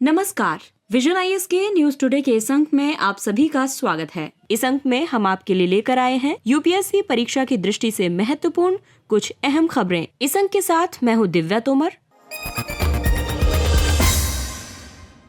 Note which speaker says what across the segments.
Speaker 1: नमस्कार, vision IAS के news today के इस अंक में आप सभी का स्वागत है। इस अंक में हम आपके लिए लेकर आए हैं यूपीएससी परीक्षा की दृष्टि से महत्वपूर्ण कुछ अहम खबरें। इस अंक के साथ मैं हूँ दिव्या तोमर।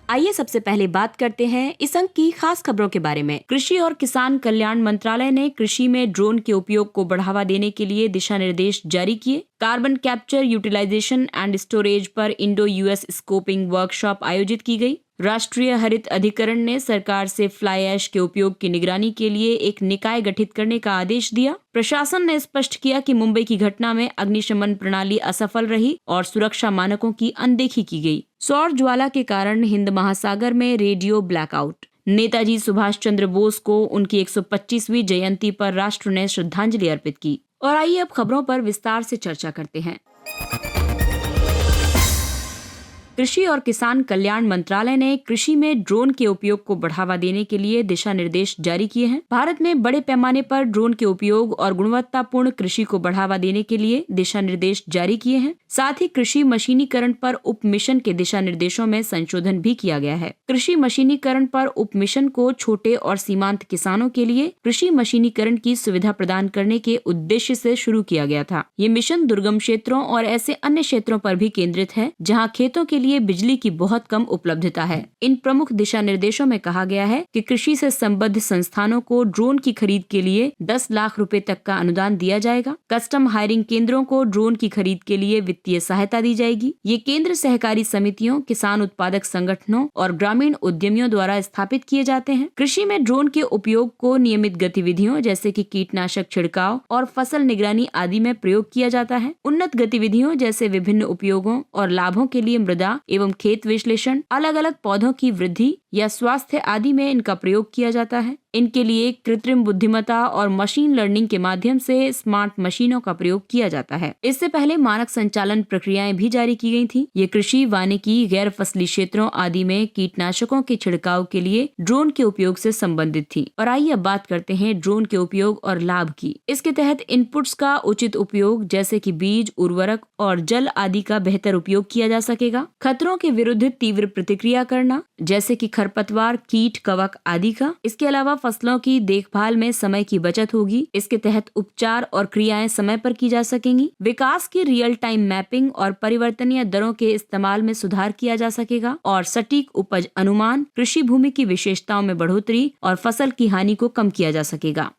Speaker 1: आइए सबसे पहले बात करते हैं इस अंक की खास खबरों के बारे में। कृषि और किसान कल्याण मंत्रालय ने कृषि में ड्रोन के उपयोग को बढ़ावा देने के लिए दिशा निर्देश जारी किए। Carbon capture, utilisation and storage पर इंडो यूएस स्कोपिंग वर्कशॉप आयोजित की गई। राष्ट्रीय हरित अधिकरण ने सरकार से फ्लाई ऐश के उपयोग की निगरानी के लिए एक निकाय गठित करने का आदेश दिया। प्रशासन ने स्पष्ट किया कि मुंबई की घटना में अग्निशमन प्रणाली असफल रही और सुरक्षा मानकों की अनदेखी की गई। सौर ज्वाला के कारण हिंद महासागर में रेडियो ब्लैकआउट। नेताजी सुभाष चंद्र बोस को उनकी 125वीं जयंती पर राष्ट्र ने श्रद्धांजलि अर्पित की। और आइए अब खबरों पर विस्तार से चर्चा करते हैं। कृषि और किसान कल्याण मंत्रालय ने कृषि में ड्रोन के उपयोग को बढ़ावा देने के लिए दिशा निर्देश जारी किए हैं। भारत में बड़े पैमाने पर ड्रोन के उपयोग और गुणवत्तापूर्ण कृषि को बढ़ावा देने के लिए दिशा निर्देश जारी किए हैं। साथ ही कृषि मशीनीकरण पर उप मिशन के दिशा निर्देशों में संशोधन भी किया गया है। कृषि मशीनीकरण पर उप मिशन को छोटे और सीमांत किसानों के लिए कृषि मशीनीकरण की सुविधा प्रदान करने के उद्देश्य से शुरू किया गया था। ये मिशन दुर्गम क्षेत्रों और ऐसे अन्य क्षेत्रों पर भी केंद्रित है जहाँ खेतों के लिए बिजली की बहुत कम उपलब्धता है। इन प्रमुख दिशा निर्देशों में कहा गया है कि कृषि से संबद्ध संस्थानों को ड्रोन की खरीद के लिए 10 लाख रुपए तक का अनुदान दिया जाएगा। कस्टम हायरिंग केंद्रों को ड्रोन की खरीद के लिए वित्तीय सहायता दी जाएगी। ये केंद्र सहकारी समितियों, किसान उत्पादक संगठनों और ग्रामीण उद्यमियों द्वारा स्थापित किए जाते हैं। कृषि में ड्रोन के उपयोग को नियमित गतिविधियों जैसे कि कीटनाशक छिड़काव और फसल निगरानी आदि में प्रयोग किया जाता है। उन्नत गतिविधियों जैसे विभिन्न उपयोगों और लाभों के लिए मृदा एवं खेत विश्लेषण, अलग अलग पौधों की वृद्धि या स्वास्थ्य आदि में इनका प्रयोग किया जाता है। इनके लिए कृत्रिम बुद्धिमत्ता और मशीन लर्निंग के माध्यम से स्मार्ट मशीनों का प्रयोग किया जाता है। इससे पहले मानक संचालन प्रक्रियाएं भी जारी की गई थी। ये कृषि, वानिकी, गैर फसली क्षेत्रों आदि में कीटनाशकों के छिड़काव के लिए ड्रोन के उपयोग से संबंधित थी। और आइए अब बात करते हैं ड्रोन के उपयोग और लाभ की। इसके तहत इनपुट्स का उचित उपयोग जैसे कि बीज, उर्वरक और जल आदि का बेहतर उपयोग किया जा सकेगा। खतरों के विरुद्ध तीव्र प्रतिक्रिया करना जैसे कि खरपतवार, कीट, कवक आदि का। इसके अलावा फसलों की देखभाल में समय की बचत होगी। इसके तहत उपचार और क्रियाएं समय पर की जा सकेंगी। विकास की रियल टाइम मैपिंग और परिवर्तनीय दरों के इस्तेमाल में सुधार किया जा सकेगा और सटीक उपज अनुमान, कृषि भूमि की विशेषताओं में बढ़ोतरी और फसल की हानि को कम किया जा सकेगा।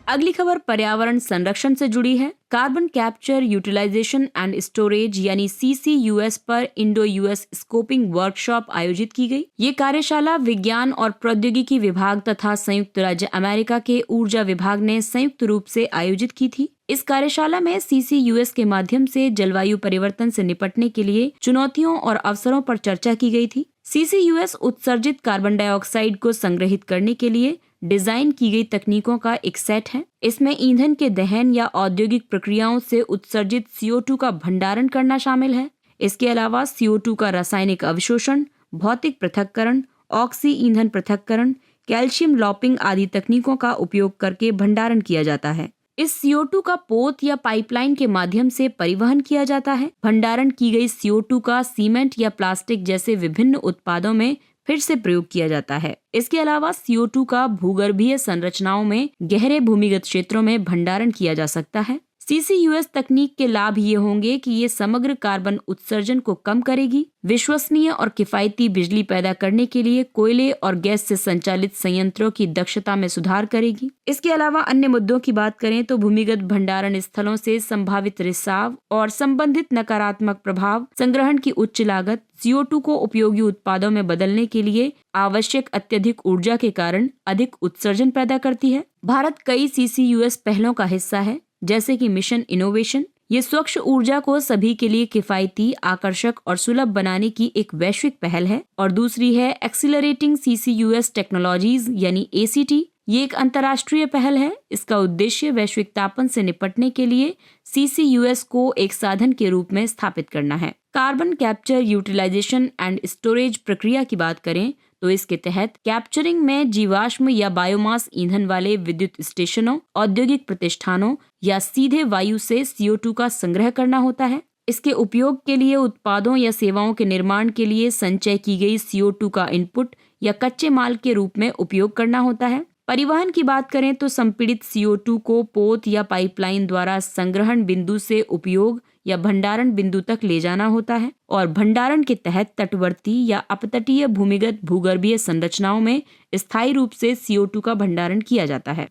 Speaker 1: अगली खबर पर्यावरण संरक्षण से जुड़ी है। Carbon capture, utilisation and storage यानी CCUS पर इंडो यूएस स्कोपिंग वर्कशॉप आयोजित की गई। ये कार्यशाला विज्ञान और प्रौद्योगिकी विभाग तथा संयुक्त राज्य अमेरिका के ऊर्जा विभाग ने संयुक्त रूप से आयोजित की थी। इस कार्यशाला में CCUS के माध्यम से जलवायु परिवर्तन से निपटने के लिए चुनौतियों और अवसरों पर चर्चा की गई थी। CCUS उत्सर्जित कार्बन डाइऑक्साइड को संग्रहित करने के लिए डिजाइन की गई तकनीकों का एक सेट है। इसमें ईंधन के दहन या औद्योगिक प्रक्रियाओं से उत्सर्जित CO2 का भंडारण करना शामिल है। इसके अलावा CO2 का रासायनिक अवशोषण, भौतिक पृथक्करण, ऑक्सी ईंधन पृथक्करण, कैल्शियम लॉपिंग आदि तकनीकों का उपयोग करके भंडारण किया जाता है। इस CO2 का पोत या पाइपलाइन के माध्यम से परिवहन किया जाता है। भंडारण की गई CO2 का सीमेंट या प्लास्टिक जैसे विभिन्न उत्पादों में फिर से प्रयोग किया जाता है। इसके अलावा CO2 का भूगर्भीय संरचनाओं में गहरे भूमिगत क्षेत्रों में भंडारण किया जा सकता है। CCUS तकनीक के लाभ ये होंगे कि ये समग्र कार्बन उत्सर्जन को कम करेगी, विश्वसनीय और किफायती बिजली पैदा करने के लिए कोयले और गैस से संचालित संयंत्रों की दक्षता में सुधार करेगी। इसके अलावा अन्य मुद्दों की बात करें तो भूमिगत भंडारण स्थलों से संभावित रिसाव और संबंधित नकारात्मक प्रभाव, संग्रहण की उच्च लागत, CO2 को उपयोगी उत्पादों में बदलने के लिए आवश्यक अत्यधिक ऊर्जा के कारण अधिक उत्सर्जन पैदा करती है। भारत कई CCUS पहलों का हिस्सा है जैसे कि मिशन इनोवेशन। ये स्वच्छ ऊर्जा को सभी के लिए किफायती, आकर्षक और सुलभ बनाने की एक वैश्विक पहल है। और दूसरी है एक्सीलरेटिंग CCUS टेक्नोलॉजीज यानी ACT। ये एक अंतर्राष्ट्रीय पहल है। इसका उद्देश्य वैश्विक तापन से निपटने के लिए CCUS को एक साधन के रूप में स्थापित करना है। Carbon capture, utilisation and storage प्रक्रिया की बात करें तो इसके तहत कैप्चरिंग में जीवाश्म या बायोमास ईंधन वाले विद्युत स्टेशनों, औद्योगिक प्रतिष्ठानों या सीधे वायु से CO2 का संग्रह करना होता है। इसके उपयोग के लिए उत्पादों या सेवाओं के निर्माण के लिए संचय की गई CO2 का इनपुट या कच्चे माल के रूप में उपयोग करना होता है। परिवहन की बात करें तो संपीड़ित CO2 को पोत या पाइपलाइन द्वारा संग्रहण बिंदु से उपयोग या भंडारण बिंदु तक ले जाना होता है और भंडारण के तहत तटवर्ती या अपतटीय भूमिगत भूगर्भीय संरचनाओं में स्थायी रूप से CO2 का भंडारण किया जाता है।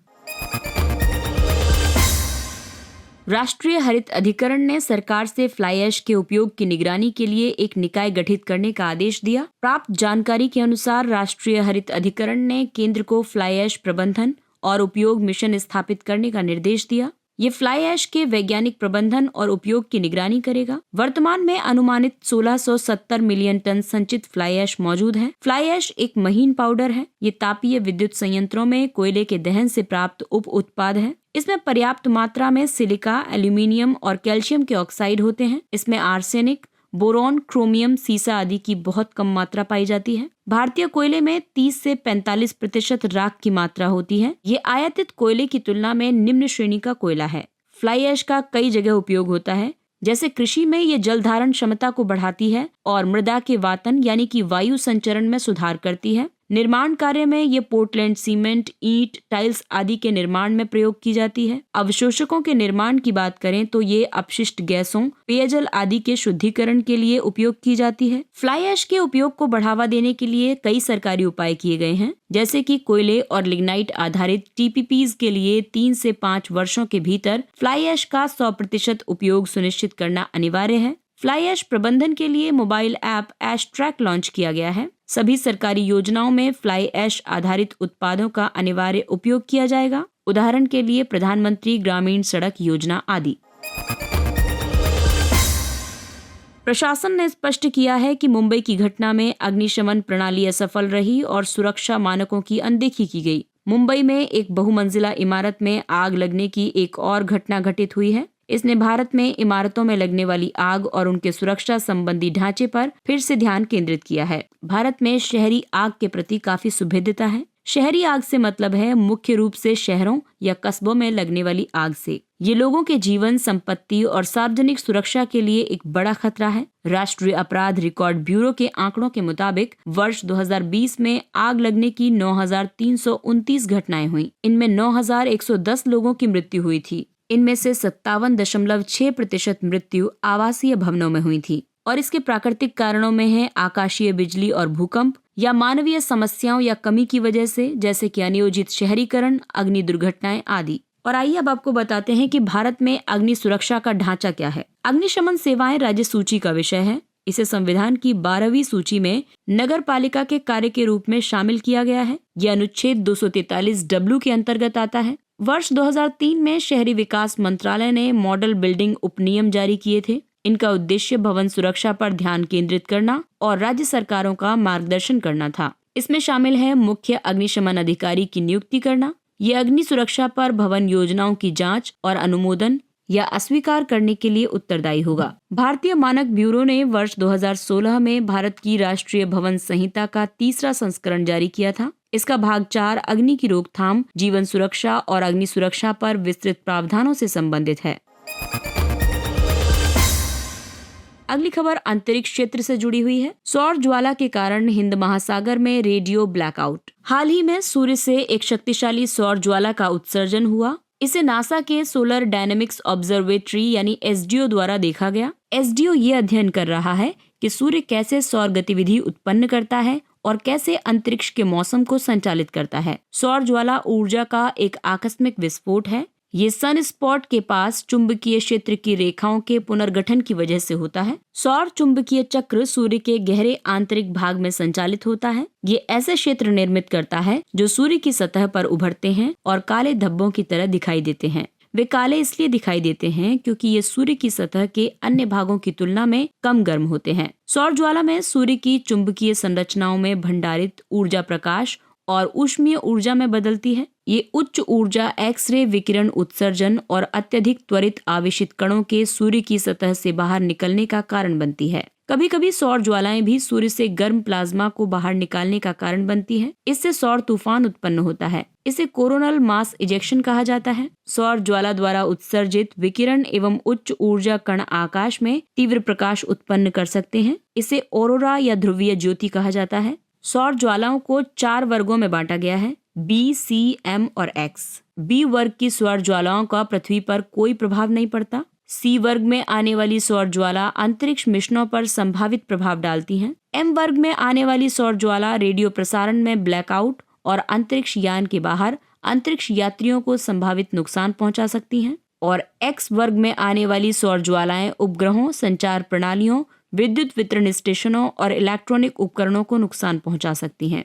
Speaker 1: राष्ट्रीय हरित अधिकरण ने सरकार से फ्लाई ऐश के उपयोग की निगरानी के लिए एक निकाय गठित करने का आदेश दिया। प्राप्त जानकारी के अनुसार राष्ट्रीय हरित अधिकरण ने केंद्र को फ्लाई ऐश प्रबंधन और उपयोग मिशन स्थापित करने का निर्देश दिया। ये फ्लाई ऐश के वैज्ञानिक प्रबंधन और उपयोग की निगरानी करेगा। वर्तमान में अनुमानित 1670 मिलियन टन संचित फ्लाई ऐश मौजूद है। फ्लाई ऐश एक महीन पाउडर है। ये तापीय विद्युत संयंत्रों में कोयले के दहन से प्राप्त उप उत्पाद है। इसमें पर्याप्त मात्रा में सिलिका, एल्यूमिनियम और कैल्शियम के ऑक्साइड होते हैं। इसमें आर्सेनिक, बोरॉन, क्रोमियम, सीसा आदि की बहुत कम मात्रा पाई जाती है। भारतीय कोयले में 30 से 45% राख की मात्रा होती है। ये आयातित कोयले की तुलना में निम्न श्रेणी का कोयला है। फ्लाई ऐश का कई जगह उपयोग होता है, जैसे कृषि में ये जल धारण क्षमता को बढ़ाती है और मृदा के वातन यानी कि वायु संचरण में सुधार करती है। निर्माण कार्य में ये पोर्टलैंड सीमेंट, ईंट, टाइल्स आदि के निर्माण में प्रयोग की जाती है। अवशोषकों के निर्माण की बात करें तो ये अपशिष्ट गैसों, पेयजल आदि के शुद्धिकरण के लिए उपयोग की जाती है। फ्लाई ऐश के उपयोग को बढ़ावा देने के लिए कई सरकारी उपाय किए गए हैं, जैसे कि कोयले और लिग्नाइट आधारित TPPs के लिए 3 से 5 वर्षों के भीतर फ्लाई ऐश का 100% उपयोग सुनिश्चित करना अनिवार्य है। फ्लाई ऐश प्रबंधन के लिए मोबाइल ऐप ऐश ट्रैक लॉन्च किया गया है। सभी सरकारी योजनाओं में फ्लाई ऐश आधारित उत्पादों का अनिवार्य उपयोग किया जाएगा। उदाहरण के लिए प्रधानमंत्री ग्रामीण सड़क योजना आदि। प्रशासन ने स्पष्ट किया है कि मुंबई की घटना में अग्निशमन प्रणाली असफल रही और सुरक्षा मानकों की अनदेखी की गई। मुंबई में एक बहुमंजिला इमारत में आग लगने की एक और घटना घटित हुई है। इसने भारत में इमारतों में लगने वाली आग और उनके सुरक्षा संबंधी ढांचे पर फिर से ध्यान केंद्रित किया है। भारत में शहरी आग के प्रति काफी सुभेद्यता है। शहरी आग से मतलब है मुख्य रूप से शहरों या कस्बों में लगने वाली आग से। ये लोगों के जीवन, संपत्ति और सार्वजनिक सुरक्षा के लिए एक बड़ा खतरा है। राष्ट्रीय अपराध रिकॉर्ड ब्यूरो के आंकड़ों के मुताबिक वर्ष 2020 में आग लगने की 9,329 घटनाएं हुई। इनमें 9,110 लोगों की मृत्यु हुई थी। इनमें से 57.6% मृत्यु आवासीय भवनों में हुई थी और इसके प्राकृतिक कारणों में है आकाशीय बिजली और भूकंप या मानवीय समस्याओं या कमी की वजह से, जैसे कि अनियोजित शहरीकरण, अग्नि दुर्घटनाएं आदि। और आइए अब आपको बताते हैं कि भारत में अग्नि सुरक्षा का ढांचा क्या है। अग्निशमन सेवाएं राज्य सूची का विषय है। इसे संविधान की 12वीं सूची में नगर पालिका के कार्य के रूप में शामिल किया गया है। यह अनुच्छेद 243W के अंतर्गत आता है। वर्ष 2003 में शहरी विकास मंत्रालय ने मॉडल बिल्डिंग उपनियम जारी किए थे। इनका उद्देश्य भवन सुरक्षा पर ध्यान केंद्रित करना और राज्य सरकारों का मार्गदर्शन करना था। इसमें शामिल है मुख्य अग्निशमन अधिकारी की नियुक्ति करना। ये अग्नि सुरक्षा पर भवन योजनाओं की जांच और अनुमोदन या अस्वीकार करने के लिए उत्तरदायी होगा। भारतीय मानक ब्यूरो ने वर्ष 2016 में भारत की राष्ट्रीय भवन संहिता का 3रा संस्करण जारी किया था। इसका भाग 4 अग्नि की रोकथाम, जीवन सुरक्षा और अग्नि सुरक्षा पर विस्तृत प्रावधानों से संबंधित है। अगली खबर अंतरिक्ष क्षेत्र से जुड़ी हुई है। सौर ज्वाला के कारण हिंद महासागर में रेडियो ब्लैकआउट। हाल ही में सूर्य से एक शक्तिशाली सौर ज्वाला का उत्सर्जन हुआ। इसे नासा के सोलर डायनेमिक्स ऑब्जर्वेटरी यानी SDO द्वारा देखा गया। SDO ये अध्ययन कर रहा है कि सूर्य कैसे सौर गतिविधि उत्पन्न करता है और कैसे अंतरिक्ष के मौसम को संचालित करता है। सौर ज्वाला ऊर्जा का एक आकस्मिक विस्फोट है। ये सन स्पॉट के पास चुंबकीय क्षेत्र की रेखाओं के पुनर्गठन की वजह से होता है। सौर चुंबकीय चक्र सूर्य के गहरे आंतरिक भाग में संचालित होता है। ये ऐसे क्षेत्र निर्मित करता है जो सूर्य की सतह पर उभरते हैं और काले धब्बों की तरह दिखाई देते हैं। वे काले इसलिए दिखाई देते हैं क्योंकि ये सूर्य की सतह के अन्य भागों की तुलना में कम गर्म होते हैं। सौर ज्वाला में सूर्य की चुंबकीय संरचनाओं में भंडारित ऊर्जा प्रकाश और ऊष्मीय ऊर्जा में बदलती है। ये उच्च ऊर्जा एक्स-रे विकिरण उत्सर्जन और अत्यधिक त्वरित आवेशित कणों के सूर्य की सतह से बाहर निकलने का कारण बनती है। कभी कभी सौर ज्वालाएं भी सूर्य से गर्म प्लाज्मा को बाहर निकालने का कारण बनती हैं। इससे सौर तूफान उत्पन्न होता है। इसे कोरोनल मास इजेक्शन कहा जाता है। सौर ज्वाला द्वारा उत्सर्जित विकिरण एवं उच्च ऊर्जा कण आकाश में तीव्र प्रकाश उत्पन्न कर सकते हैं। इसे ऑरोरा या ध्रुवीय ज्योति कहा जाता है। सौर ज्वालाओं को 4 वर्गों में बांटा गया है, बी, सी, एम और एक्स। बी वर्ग की सौर ज्वालाओं का पृथ्वी पर कोई प्रभाव नहीं पड़ता। सी वर्ग में आने वाली सौर ज्वाला अंतरिक्ष मिशनों पर संभावित प्रभाव डालती हैं। एम वर्ग में आने वाली सौर ज्वाला रेडियो प्रसारण में ब्लैकआउट और अंतरिक्ष यान के बाहर अंतरिक्ष यात्रियों को संभावित नुकसान पहुंचा सकती हैं। और एक्स वर्ग में आने वाली सौर ज्वालाएं उपग्रहों, संचार प्रणालियों, विद्युत वितरण स्टेशनों और इलेक्ट्रॉनिक उपकरणों को नुकसान पहुंचा सकती हैं।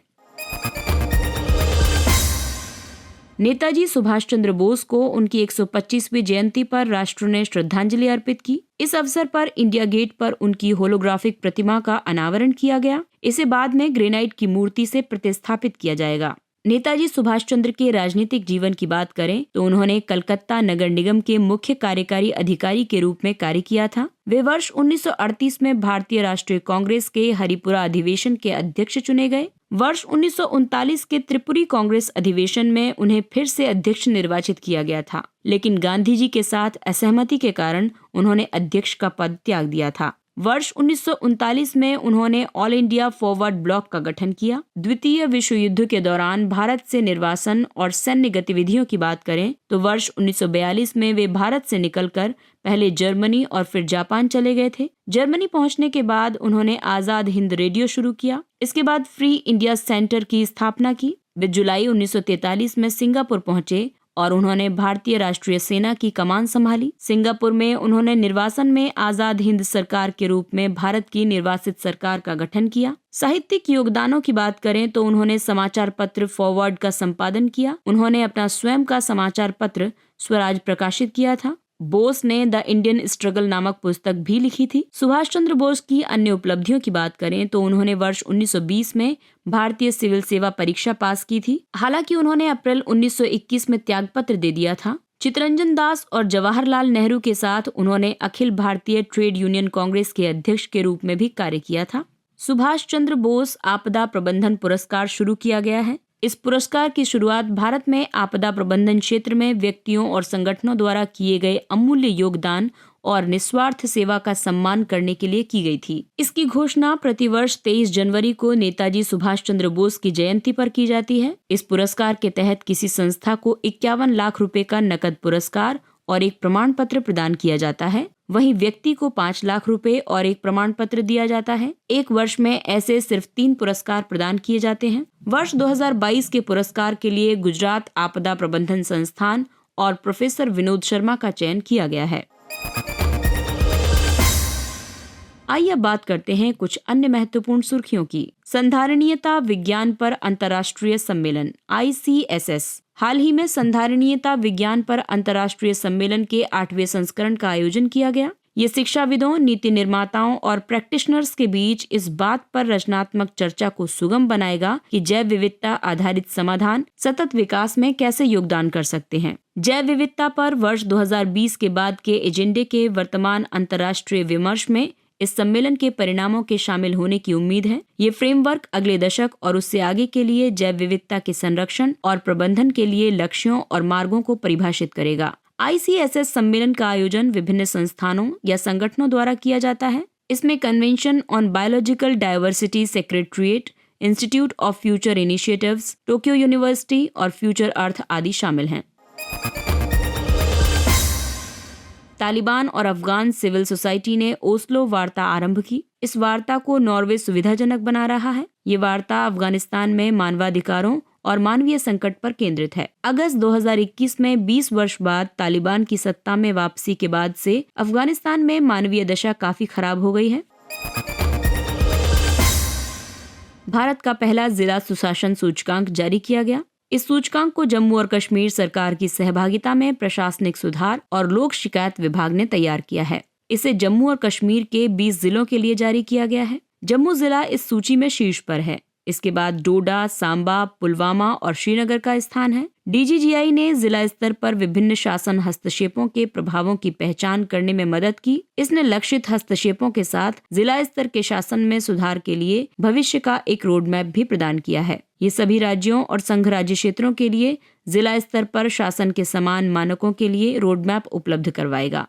Speaker 1: नेताजी सुभाष चंद्र बोस को उनकी 125वीं जयंती पर राष्ट्र ने श्रद्धांजलि अर्पित की। इस अवसर पर इंडिया गेट पर उनकी होलोग्राफिक प्रतिमा का अनावरण किया गया। इसे बाद में ग्रेनाइट की मूर्ति से प्रतिस्थापित किया जाएगा। नेताजी सुभाष चंद्र के राजनीतिक जीवन की बात करें तो उन्होंने कलकत्ता नगर निगम के मुख्य कार्यकारी अधिकारी के रूप में कार्य किया था। वे वर्ष 1938 में भारतीय राष्ट्रीय कांग्रेस के हरिपुरा अधिवेशन के अध्यक्ष चुने गए। वर्ष 1939 के त्रिपुरी कांग्रेस अधिवेशन में उन्हें फिर से अध्यक्ष निर्वाचित किया गया था, लेकिन गांधी जी के साथ असहमति के कारण उन्होंने अध्यक्ष का पद त्याग दिया था। वर्ष 1939 में उन्होंने ऑल इंडिया फॉरवर्ड ब्लॉक का गठन किया। द्वितीय विश्व युद्ध के दौरान भारत से निर्वासन और सैन्य गतिविधियों की बात करें तो वर्ष 1942 में वे भारत से निकलकर पहले जर्मनी और फिर जापान चले गए थे। जर्मनी पहुंचने के बाद उन्होंने आजाद हिंद रेडियो शुरू किया। इसके बाद फ्री इंडिया सेंटर की स्थापना की। वे जुलाई 1943 में सिंगापुर पहुंचे और उन्होंने भारतीय राष्ट्रीय सेना की कमान संभाली। सिंगापुर में उन्होंने निर्वासन में आजाद हिंद सरकार के रूप में भारत की निर्वासित सरकार का गठन किया। साहित्यिक योगदानों की बात करें तो उन्होंने समाचार पत्र फॉरवर्ड का संपादन किया। उन्होंने अपना स्वयं का समाचार पत्र स्वराज प्रकाशित किया था। बोस ने द इंडियन स्ट्रगल नामक पुस्तक भी लिखी थी। सुभाष चंद्र बोस की अन्य उपलब्धियों की बात करें तो उन्होंने वर्ष 1920 में भारतीय सिविल सेवा परीक्षा पास की थी। हालांकि उन्होंने अप्रैल 1921 में त्यागपत्र दे दिया था। चित्तरंजन दास और जवाहरलाल नेहरू के साथ उन्होंने अखिल भारतीय ट्रेड यूनियन कांग्रेस के अध्यक्ष के रूप में भी कार्य किया था। सुभाष चंद्र बोस आपदा प्रबंधन पुरस्कार शुरू किया गया है। इस पुरस्कार की शुरुआत भारत में आपदा प्रबंधन क्षेत्र में व्यक्तियों और संगठनों द्वारा किए गए अमूल्य योगदान और निस्वार्थ सेवा का सम्मान करने के लिए की गई थी। इसकी घोषणा प्रतिवर्ष 23 जनवरी को नेताजी सुभाष चंद्र बोस की जयंती पर की जाती है। इस पुरस्कार के तहत किसी संस्था को 51 लाख रुपए का नकद पुरस्कार और एक प्रमाण पत्र प्रदान किया जाता है। वहीं व्यक्ति को 5 लाख रुपए और एक प्रमाण पत्र दिया जाता है। एक वर्ष में ऐसे सिर्फ 3 पुरस्कार प्रदान किए जाते हैं। वर्ष 2022 के पुरस्कार के लिए गुजरात आपदा प्रबंधन संस्थान और प्रोफेसर विनोद शर्मा का चयन किया गया है। आइए अब बात करते हैं कुछ अन्य महत्वपूर्ण सुर्खियों की। संधारणीयता विज्ञान पर अंतर्राष्ट्रीय सम्मेलन ICSS। हाल ही में संधारणीयता विज्ञान पर अंतर्राष्ट्रीय सम्मेलन के 8वें संस्करण का आयोजन किया गया। ये शिक्षाविदों, नीति निर्माताओं और प्रैक्टिशनर्स के बीच इस बात पर रचनात्मक चर्चा को सुगम बनाएगा कि जैव विविधता आधारित समाधान सतत विकास में कैसे योगदान कर सकते हैं। जैव विविधता पर वर्ष 2020 के बाद के एजेंडे के वर्तमान अंतर्राष्ट्रीय विमर्श में इस सम्मेलन के परिणामों के शामिल होने की उम्मीद है। ये फ्रेमवर्क अगले दशक और उससे आगे के लिए जैव विविधता के संरक्षण और प्रबंधन के लिए लक्ष्यों और मार्गों को परिभाषित करेगा। ICSS सम्मेलन का आयोजन विभिन्न संस्थानों या संगठनों द्वारा किया जाता है। इसमें convention on biological diversity secretariat, institute of future initiatives, Tokyo university और फ्यूचर अर्थ आदि शामिल हैं। तालिबान और अफगान सिविल सोसाइटी ने ओस्लो वार्ता आरंभ की। इस वार्ता को नॉर्वे सुविधाजनक बना रहा है। ये वार्ता अफगानिस्तान में मानवाधिकारों और मानवीय संकट पर केंद्रित है। अगस्त 2021 में 20 वर्ष बाद तालिबान की सत्ता में वापसी के बाद से अफगानिस्तान में मानवीय दशा काफी खराब हो गई है। भारत का पहला जिला सुशासन सूचकांक जारी किया गया। इस सूचकांक को जम्मू और कश्मीर सरकार की सहभागिता में प्रशासनिक सुधार और लोक शिकायत विभाग ने तैयार किया है। इसे जम्मू और कश्मीर के 20 जिलों के लिए जारी किया गया है। जम्मू जिला इस सूची में शीर्ष पर है। इसके बाद डोडा, सांबा, पुलवामा और श्रीनगर का स्थान है। DGGI ने जिला स्तर पर विभिन्न शासन हस्तक्षेपों के प्रभावों की पहचान करने में मदद की। इसने लक्षित हस्तक्षेपों के साथ जिला स्तर के शासन में सुधार के लिए भविष्य का एक रोड मैप भी प्रदान किया है। ये सभी राज्यों और संघ राज्य क्षेत्रों के लिए जिला स्तर पर शासन के समान मानकों के लिए रोड मैप उपलब्ध करवाएगा।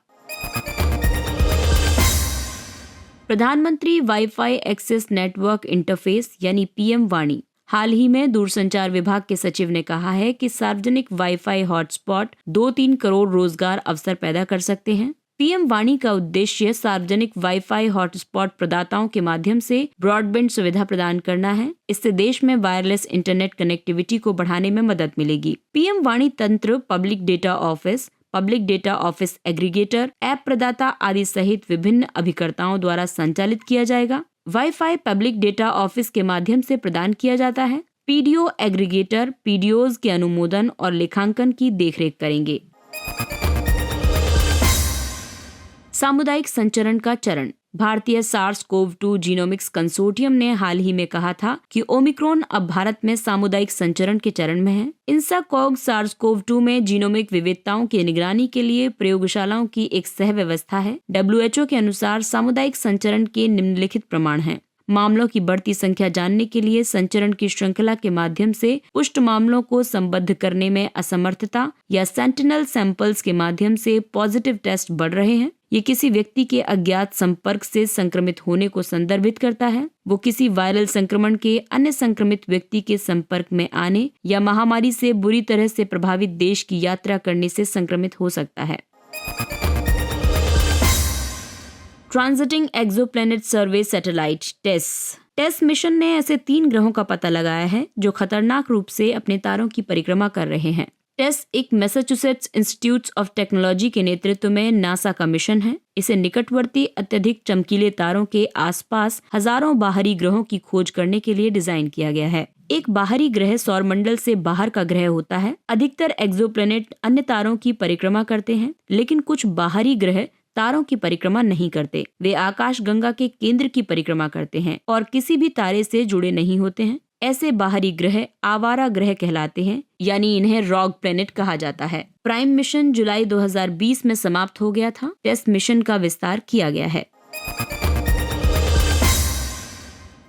Speaker 1: प्रधानमंत्री वाईफाई एक्सेस नेटवर्क इंटरफेस यानी PM वाणी। हाल ही में दूरसंचार विभाग के सचिव ने कहा है कि सार्वजनिक वाईफाई हॉटस्पॉट 2-3 करोड़ रोजगार अवसर पैदा कर सकते हैं। PM वाणी का उद्देश्य सार्वजनिक वाईफाई हॉटस्पॉट प्रदाताओं के माध्यम से ब्रॉडबैंड सुविधा प्रदान करना है। इससे देश में वायरलेस इंटरनेट कनेक्टिविटी को बढ़ाने में मदद मिलेगी। PM वाणी तंत्र public data office aggregator, app प्रदाता आदि सहित विभिन्न अभिकर्ताओं द्वारा संचालित किया जाएगा। वाईफाई पब्लिक डेटा ऑफिस के माध्यम से प्रदान किया जाता है। PDO एग्रीगेटर PDOs के अनुमोदन और लेखांकन की देखरेख करेंगे। सामुदायिक संचरण का चरण। भारतीय SARS-CoV-2 जीनोमिक्स कंसोर्टियम ने हाल ही में कहा था कि ओमिक्रॉन अब भारत में सामुदायिक संचरण के चरण में है। INSACOG SARS-CoV-2 में जीनोमिक विविधताओं की निगरानी के लिए प्रयोगशालाओं की एक सह व्यवस्था है। WHO के अनुसार सामुदायिक संचरण के निम्नलिखित प्रमाण हैं। मामलों की बढ़ती संख्या जानने के लिए संचरण की श्रृंखला के माध्यम से पुष्ट मामलों को संबद्ध करने में असमर्थता या सेंटिनल सैंपल्स के माध्यम से पॉजिटिव टेस्ट बढ़ रहे हैं। ये किसी व्यक्ति के अज्ञात संपर्क से संक्रमित होने को संदर्भित करता है। वो किसी वायरल संक्रमण के अन्य संक्रमित व्यक्ति के संपर्क में आने या महामारी से बुरी तरह से प्रभावित देश की यात्रा करने से संक्रमित हो सकता है। ट्रांजिटिंग एक्सोप्लैनेट सर्वे सैटेलाइट टेस मिशन ने ऐसे 3 ग्रहों का पता लगाया है जो खतरनाक रूप से अपने तारों की परिक्रमा कर रहे हैं। टेस एक मैसाचुसेट्स इंस्टीट्यूट ऑफ टेक्नोलॉजी के नेतृत्व में नासा का मिशन है। इसे निकटवर्ती अत्यधिक चमकीले तारों के आसपास हजारों बाहरी ग्रहों की खोज करने के लिए डिजाइन किया गया है। एक बाहरी ग्रह सौरमंडल से बाहर का ग्रह होता है। अधिकतर एक्सोप्लैनेट अन्य तारों की परिक्रमा करते हैं, लेकिन कुछ बाहरी ग्रह तारों की परिक्रमा नहीं करते। वे आकाश गंगा के केंद्र की परिक्रमा करते हैं और किसी भी तारे से जुड़े नहीं होते हैं। ऐसे बाहरी ग्रह आवारा ग्रह कहलाते हैं, यानी इन्हें रॉग प्लैनेट कहा जाता है। प्राइम मिशन जुलाई 2020 में समाप्त हो गया था। टेस्ट मिशन का विस्तार किया गया है।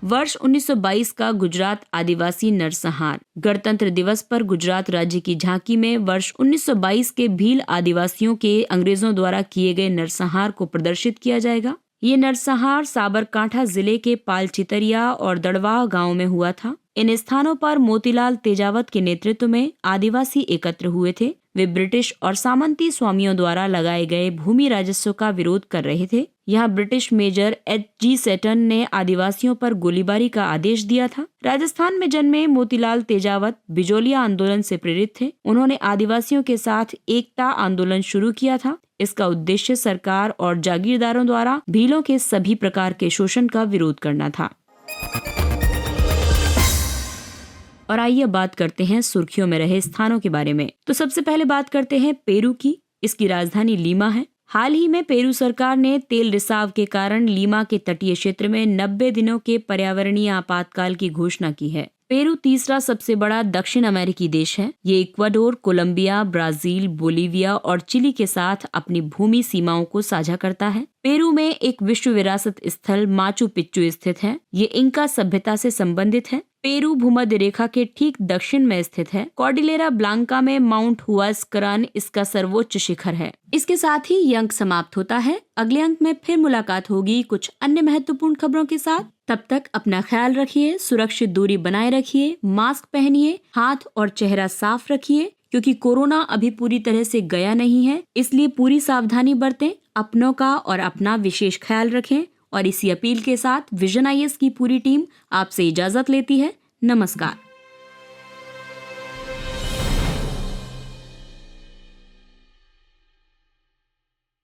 Speaker 1: वर्ष 1922 का गुजरात आदिवासी नरसंहार। गणतंत्र दिवस पर गुजरात राज्य की झांकी में वर्ष 1922 के भील आदिवासियों के अंग्रेजों द्वारा किए गए नरसंहार को प्रदर्शित किया जाएगा। ये नरसंहार साबरकांठा जिले के पालचितरिया और दड़वाह गांव में हुआ था। इन स्थानों पर मोतीलाल तेजावत के नेतृत्व में आदिवासी एकत्र हुए थे। वे ब्रिटिश और सामंती स्वामियों द्वारा लगाए गए भूमि राजस्व का विरोध कर रहे थे। यहाँ ब्रिटिश मेजर H.G. सेटन ने आदिवासियों पर गोलीबारी का आदेश दिया था। राजस्थान में जन्मे मोतीलाल तेजावत बिजोलिया आंदोलन से प्रेरित थे। उन्होंने आदिवासियों के साथ एकता आंदोलन शुरू किया था। इसका उद्देश्य सरकार और जागीरदारों द्वारा भीलों के सभी प्रकार के शोषण का विरोध करना था। और आइए बात करते हैं सुर्खियों में रहे स्थानों के बारे में। तो सबसे पहले बात करते हैं पेरू की। इसकी राजधानी लीमा है। हाल ही में पेरू सरकार ने तेल रिसाव के कारण लीमा के तटीय क्षेत्र में 90 दिनों के पर्यावरणीय आपातकाल की घोषणा की है। पेरू तीसरा सबसे बड़ा दक्षिण अमेरिकी देश है। ये इक्वाडोर, कोलंबिया, ब्राजील, बोलीविया और चिली के साथ अपनी भूमि सीमाओं को साझा करता है। पेरू में एक विश्व विरासत स्थल माचू पिच्चू स्थित है। ये इंका सभ्यता से संबंधित है। पेरू भूमध्य रेखा के ठीक दक्षिण में स्थित है। कॉर्डिलेरा ब्लांका में माउंट हुआस्करान इसका सर्वोच्च शिखर है। इसके साथ ही ये अंक समाप्त होता है। अगले अंक में फिर मुलाकात होगी कुछ अन्य महत्वपूर्ण खबरों के साथ। तब तक अपना ख्याल रखिए, सुरक्षित दूरी बनाए रखिए, मास्क पहनिए, हाथ और चेहरा साफ रखिए, क्योंकि कोरोना अभी पूरी तरह से गया नहीं है। इसलिए पूरी सावधानी बरतें, अपनों का और अपना विशेष ख्याल रखें। और इसी अपील के साथ विजन IAS की पूरी टीम आपसे इजाजत लेती है। नमस्कार।